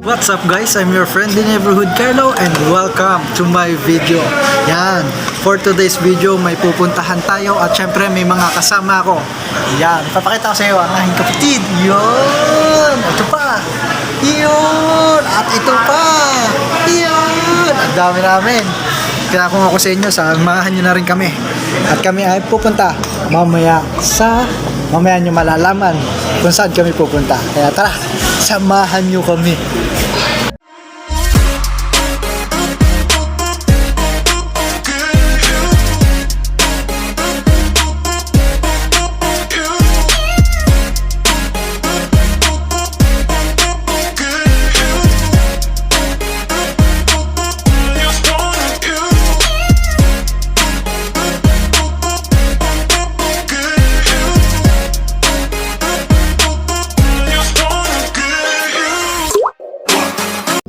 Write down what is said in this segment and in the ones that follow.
What's up guys? I'm your friendly neighborhood Carlo and welcome to my video. Yan, for today's video may pupuntahan tayo at syempre may mga kasama ako. Yan, papakita ko sa iyo ang aking kapatid. Yun, ito pa. Yun, at ito pa. Yun, ang dami namin. Kaya kung ako sa inyo, samahan nyo na rin kami. At kami ay pupunta mamaya nyo malalaman kung saan kami pupunta. Kaya tara, samahan nyo kami.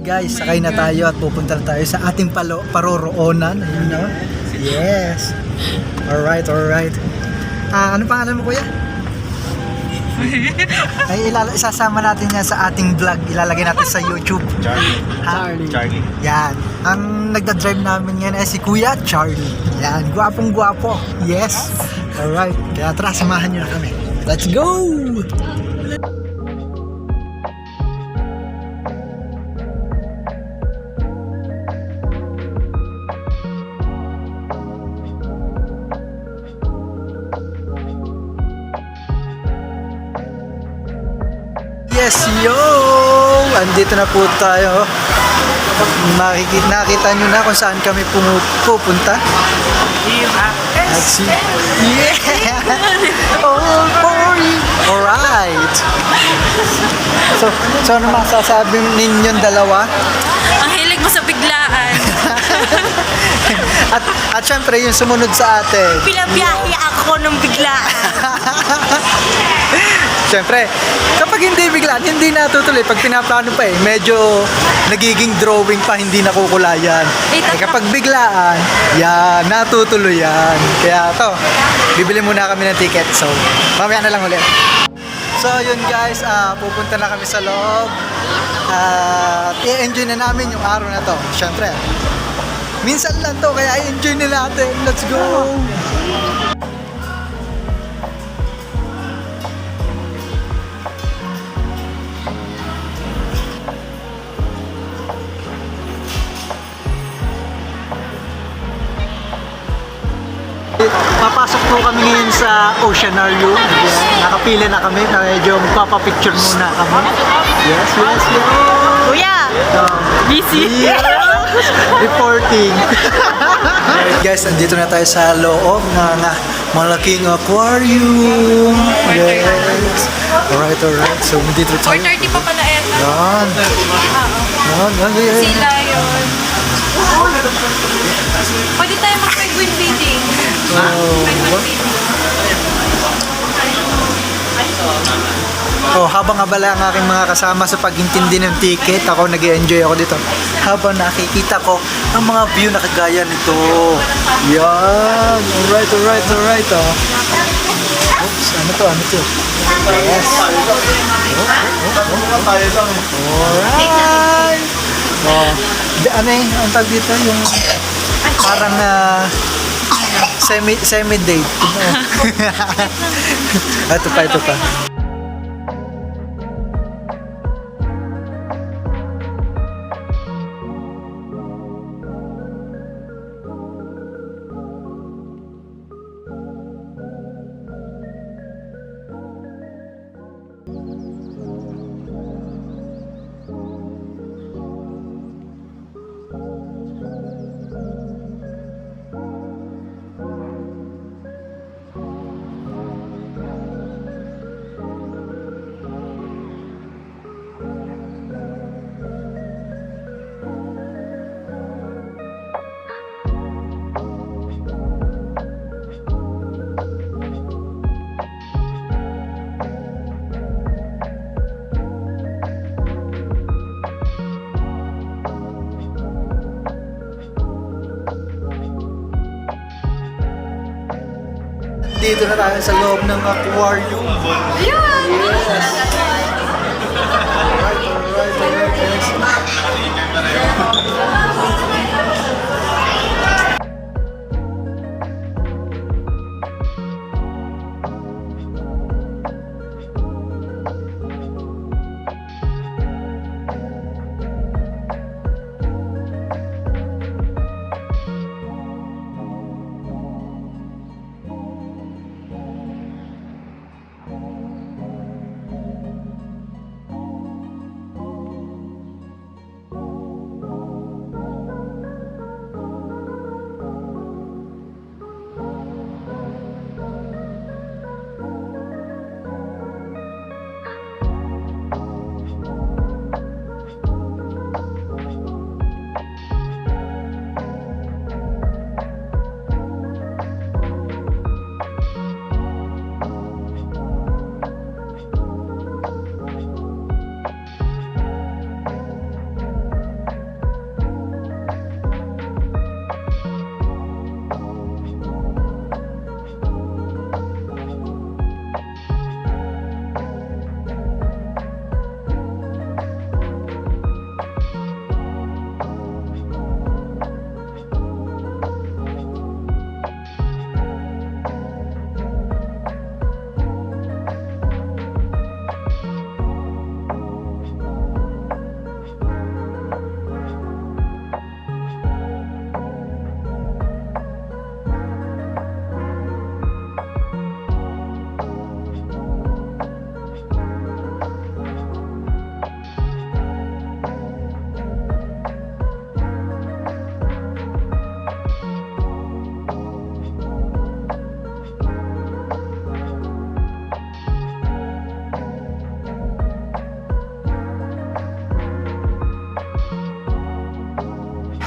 Guys, sakay na tayo at pupunta na tayo sa ating paroroonan. Ayun na. Yes. Alright. Ano pangalan mo, kuya? Ay, isasama natin yan sa ating vlog. Ilalagay natin sa YouTube. Charlie. Yan. Ang nagda-drive namin ngayon ay si Kuya Charlie. Yan. Gwapong-gwapo. Yes. Alright. Kaya tara, samahan nyo na kami. Let's go! Yes, yo! Andito na po tayo. Nakita nyo na kung saan kami pupunta. Let's see. Yeah! All for you! Alright! So ano masasabi ninyong dalawa? Ang hilig mo sa biglaan. At syempre yung sumunod sa atin. Pinabiyahe ako ng biglaan. Siyempre, kapag hindi biglaan, hindi natutuloy. Pag pinaplano pa medyo nagiging drawing pa, hindi nakukulayan. Kapag biglaan, yan, natutuloy yan. Kaya to, bibili muna kami ng ticket. So, mamaya na lang ulit. So, yun guys, pupunta na kami sa loob. I-enjoy na namin yung araw na to. Siyempre, minsan lang to, kaya i-enjoy na natin. Let's go! Papasok po kami ngayon sa Oceanarium. Nakapila na kami, medyo magpapapicture muna kami. Yes. Kuya! Busy! Yes! Reporting! Guys, andito na tayo sa loob ng malaking aquarium. Yes! Alright. So, dito tayo. 4:30 pa pala ito. Yan. Sila yun. Pwede tayo mag-penguin feeding. Habang abala ang aking mga kasama sa pag-intindi ng ticket, ako nag-enjoy ako dito. Habang nakikita ko ang mga view na kagaya nito. Yan. Alright. Oops, ano to? Yes. Alright. Ang tag dito? Yung parang semi-date. Ito pa. Dito na tayo sa loob ng aquarium. Ayan! Yes. Alright.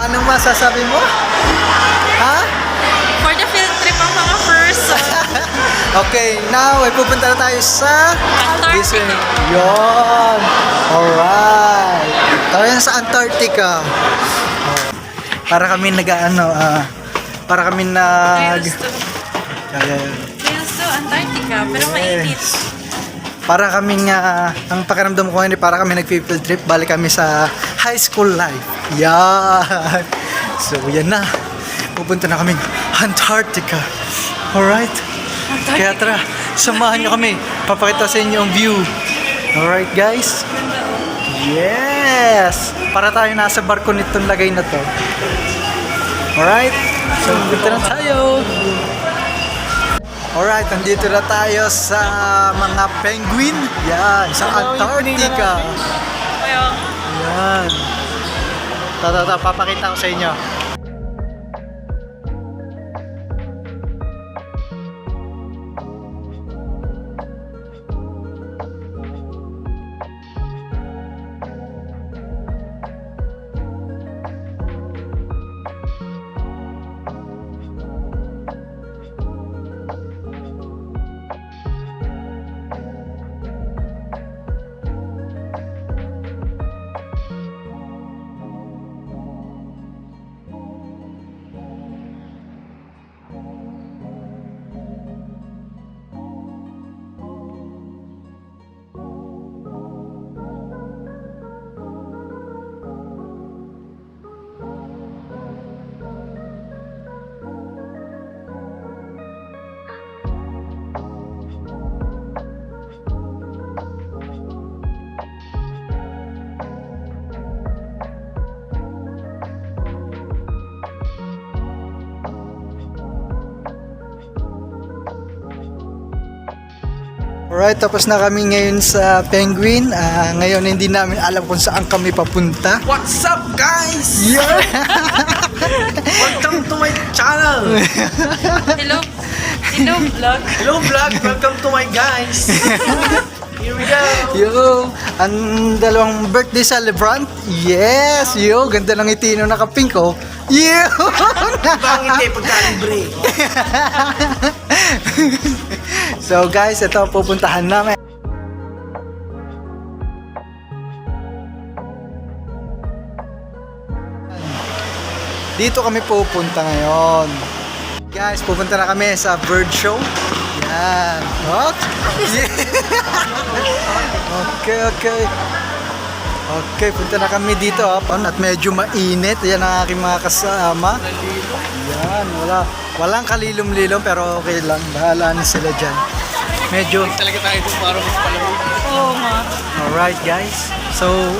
Anong masasabi mo? Ha? For the field trip ang mga person. Okay, now ay pupunta na tayo sa Antarctica. Yon. Alright. Tayo na sa Antarctica. Para kami para kami Trails to Antarctica, pero mainit. Para kami ang pakiramdam ko ngayon, para kami nag-field trip, balik kami sa high school life. Yan. So, yan na. Pupunta na kami Antarctica. Alright? Kaya tara, samahan nyo kami. Papakita sa inyo ang view. Alright, guys? Yes! Para tayo nasa barko nitong lagay na to. Alright? So, punta na tayo. Alright, nandito na tayo sa mga penguin. Yan, sa Antarctica. Kaya, Yan. Papakita ko sa inyo. Alright, tapos na kami ngayon sa Penguin. Ngayon hindi namin alam kung saan kami papunta. What's up, guys? Yeah! Welcome to my channel. hello. Hello, vlog. Hello, vlog. Welcome to my guys. Here we go. Yo, ang dalawang birthday celebrant. Yes, yo, ganda ng ngiti nung naka-pink oh. Yo! Bangit kayo pagkalibre. So guys, ito ang pupuntahan namin. Dito kami pupunta ngayon. Guys, pupunta na kami sa bird show. Yan. What? Okay. Okay, punta na kami dito. At medyo mainit. Yan ang aking mga kasama. Yan, walang kalilom-lilom pero okay lang. Bahala na sila dyan. Medyo... Talaga tayo dun para mas palamig. Oo nga. Alright guys. So,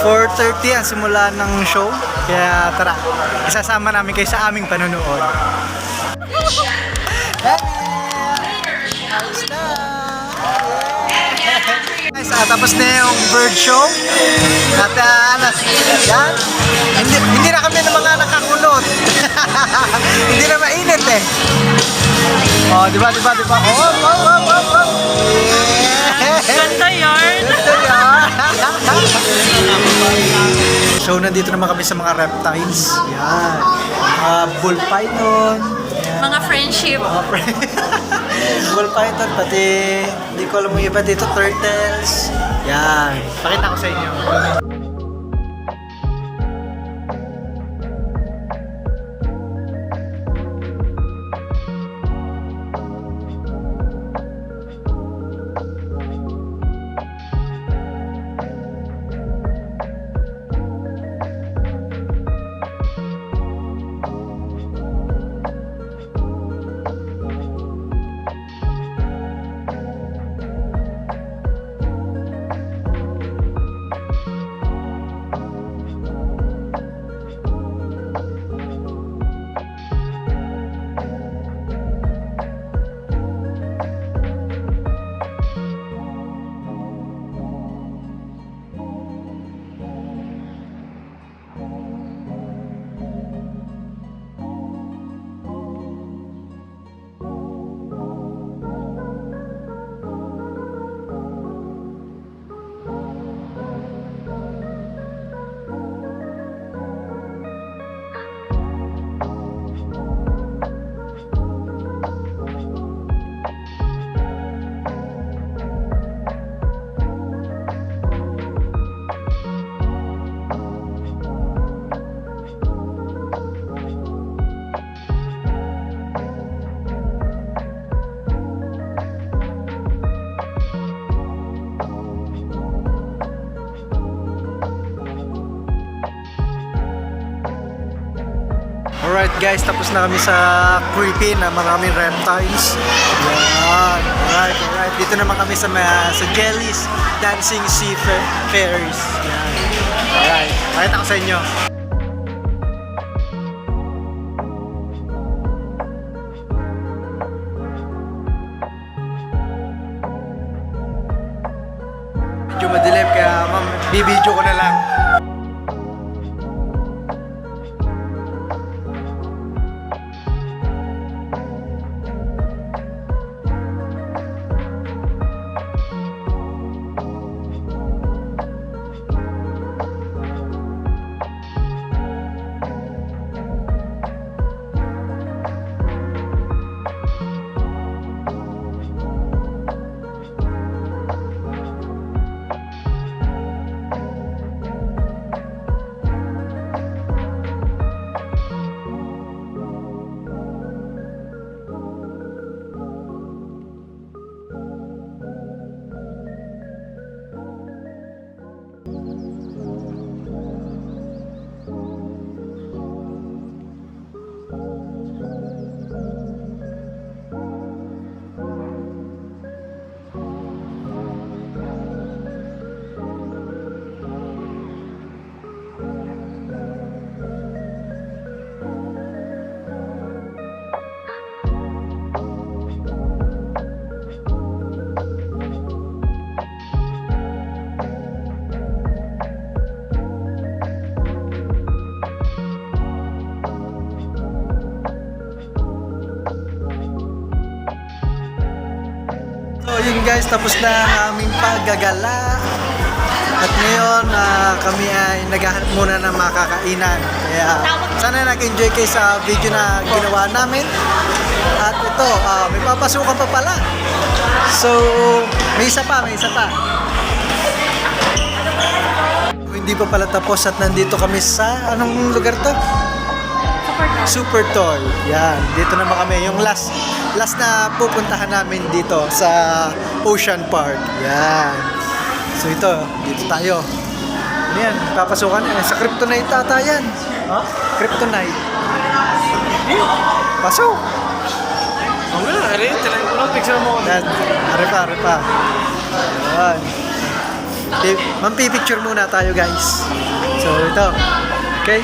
4:30 ang simula ng show. Kaya tara, isasama namin kayo sa aming panonood. Guys, tapos na yung bird show. At yan. Hindi na kami ng mga nakakulot. Hindi na mainit eh. Oh, di ba? Oh. Ganda yarn. So, nandito naman kami sa mga reptiles. Yan. Bull python. Yan. Mga friendship. Bull python, pati hindi ko alam mo iba dito, turtles. Yan. Pakita ko sa inyo. Alright guys, tapos na kami sa creepy na maraming reptiles. Yan. Alright. Dito naman kami sa Jellies Dancing Sea Fairies. Yan. Alright. Pakita ko sa inyo. Medyo madilim kaya bibidyo ko na lang. So yun guys, tapos na ang aming paggagala. At ngayon kami ay naghahanap muna ng makakainan. Kaya sana nag-enjoy kayo sa video na ginawa namin. At ito, may papasukan pa pala. So, may isa pa. Hindi pa pala tapos at nandito kami sa, anong lugar to? Super Toy. Yan, dito naman kami. Yung last na pupuntahan namin dito sa Ocean Park. Yan. So ito, dito tayo. Ano yan? Papasukan yan. Sa Kryptonite ata yan. Ha? Kryptonite. Pasok. Ang gano'n, talagang ko lang, picture mo. Yan. Are pa. Yan. Mampipicture muna tayo guys. So ito. Okay?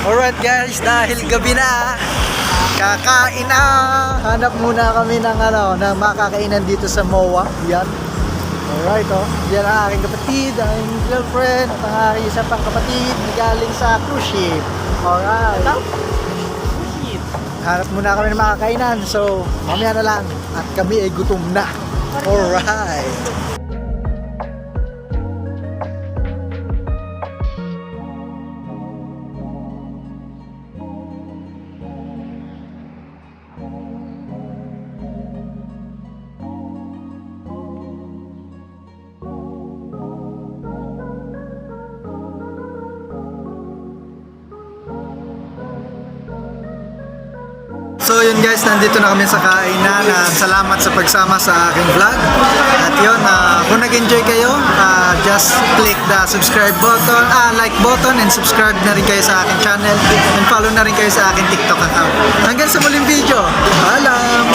Alright guys, dahil gabi na, kakain na. Hanap muna kami ng ng makakainan dito sa MOA. Yan. Alright, oh. Yan ang aking kapatid, ang aking girlfriend, at ang aking isa pang kapatid na galing sa cruise ship. Alright. Hanap muna kami ng makakainan. So, mamaya na lang. At kami ay gutom na. Alright. So yun guys, nandito na kami sa kainan. Salamat sa pagsama sa aking vlog. At yun, kung nag-enjoy kayo, just click the subscribe button, like button, and subscribe na rin kayo sa aking channel. And follow na rin kayo sa aking TikTok account. Hanggang sa muling video. Paalam!